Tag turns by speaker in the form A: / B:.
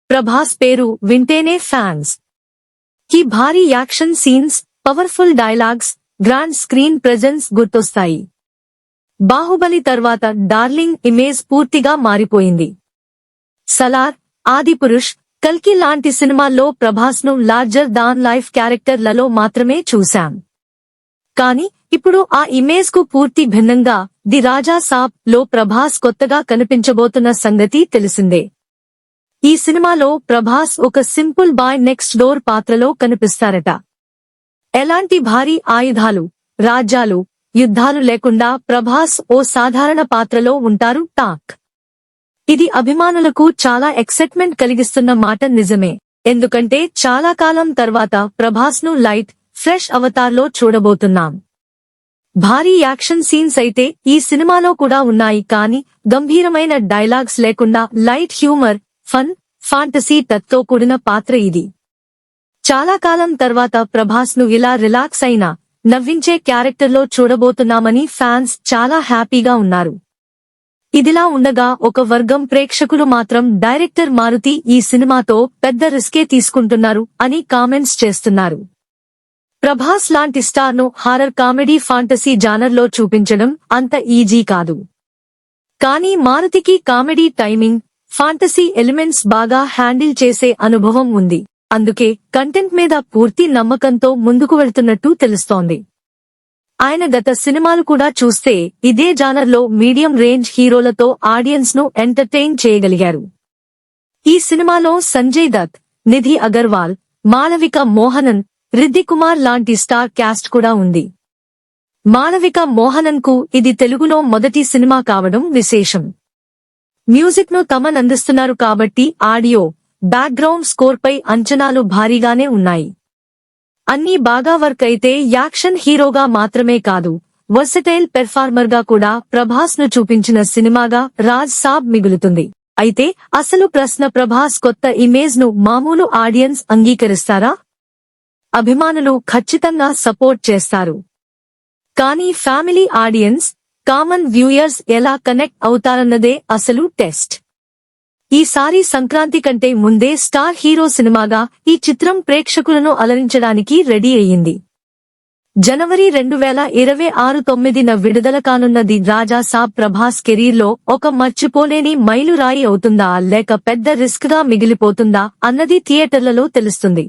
A: ప్రభాస్ పేరు వింటేనే ఫ్యాన్స్ కి భారీ action scenes, powerful dialogues, grand screen presence గుర్తొస్తాయి. బాహుబలి తర్వాత డార్లింగ్ ఇమేజ్ పూర్తిగా మారిపోయింది. సలార్, ఆదిపురుష్, కల్కి లాంటి సినిమాల్లో ప్రభాస్ ను లార్జర్ దాన్ లైఫ్ క్యారెక్టర్లలో మాత్రమే చూశాం. కానీ ఇప్పుడు ఆ ఇమేజ్ కు పూర్తి భిన్నంగా ది రాజా సాబ్ లో ప్రభాస్ కొత్తగా కనిపించబోతున్న సంగతి తెలిసిందే. ఈ సినిమాలో ప్రభాస్ ఒక సింపుల్ బాయ్ నెక్స్ట్ డోర్ పాత్రలో కనిపిస్తారట. ఎలాంటి భారీ ఆయుధాలు, రాజ్యాలు, యుద్ధాలు లేకుండా ప్రభాస్ ఓ సాధారణ పాత్రలో ఉంటారు టాక్. ఇది అభిమానులకు చాలా ఎక్సైట్మెంట్ కలిగిస్తున్న మాట నిజమే. ఎందుకంటే చాలా కాలం తర్వాత ప్రభాస్ ను లైట్, ఫ్రెష్ అవతార్లో చూడబోతున్నాం. భారీ యాక్షన్ సీన్స్ అయితే ఈ సినిమాలో కూడా ఉన్నాయి, కానీ గంభీరమైన డైలాగ్స్ లేకుండా light humour, fun, fantasy touch తో కూడిన పాత్ర ఇది. చాలా కాలం తర్వాత ప్రభాస్ ను ఇలా రిలాక్స్ అయిన, నవ్వించే క్యారెక్టర్లో చూడబోతున్నామని ఫ్యాన్స్ చాలా హ్యాపీగా ఉన్నారు. ఇదిలా ఉండగా ఒక వర్గం ప్రేక్షకులు మాత్రం డైరెక్టర్ మారుతి ఈ సినిమాతో పెద్ద రిస్కే తీసుకుంటున్నారు అని కామెంట్స్ చేస్తున్నారు. ప్రభాస్ లాంటి స్టార్ ను హారర్ కామెడీ ఫాంటసీ జానర్లో చూపించడం అంత ఈజీ కాదు. కానీ మారుతికి కామెడీ టైమింగ్, ఫాంటసీ ఎలిమెంట్స్ బాగా హ్యాండిల్ చేసే అనుభవం ఉంది. అందుకే కంటెంట్ మీద పూర్తి నమ్మకంతో ముందుకు వెళ్తున్నట్టు తెలుస్తోంది. ఆయన గత సినిమాలు కూడా చూస్తే ఇదే జానర్లో మీడియం రేంజ్ హీరోలతో ఆడియన్స్ ను ఎంటర్టైన్ చేయగలిగారు. ఈ సినిమాలో సంజయ్ దత్, నిధి అగర్వాల్, మాళవిక మోహనన్, రిద్ది కుమార్ లాంటి స్టార్ క్యాస్ట్ కూడా ఉంది. మాళవిక మోహనన్ కు ఇది తెలుగులో మొదటి సినిమా కావడం విశేషం. మ్యూజిక్ ను తమన్ అందిస్తున్నారు కాబట్టి ఆడియో, బ్యాక్గ్రౌండ్ స్కోర్ పై అంచనాలు భారీగానే ఉన్నాయి. అన్నీ బాగా వర్క్ అయితే యాక్షన్ హీరోగా మాత్రమే కాదు, వర్సటైల్ పెర్ఫార్మర్ గా కూడా ప్రభాస్ ను చూపించిన సినిమాగా రాజ్ సాబ్ మిగులుతుంది. అయితే అసలు ప్రశ్న, ప్రభాస్ కొత్త ఇమేజ్ ను మామూలు ఆడియన్స్ అంగీకరిస్తారా? అభిమానులు ఖచ్చితంగా సపోర్ట్ చేస్తారు. కానీ ఫ్యామిలీ ఆడియన్స్, కామన్ వ్యూయర్స్ ఎలా కనెక్ట్ అవుతారన్నదే అసలు టెస్ట్. ఈసారి సంక్రాంతి కంటే ముందే స్టార్ హీరో సినిమాగా ఈ చిత్రం ప్రేక్షకులను అలరించడానికి రెడీ అయ్యింది. జనవరి 2026 9న విడుదల కానున్న ది రాజా సాబ్ ప్రభాస్ కెరీర్లో ఒక మర్చిపోలేని మైలురాయి అవుతుందా లేక పెద్ద రిస్క్ గా మిగిలిపోతుందా అన్నది థియేటర్లలో తెలుస్తుంది.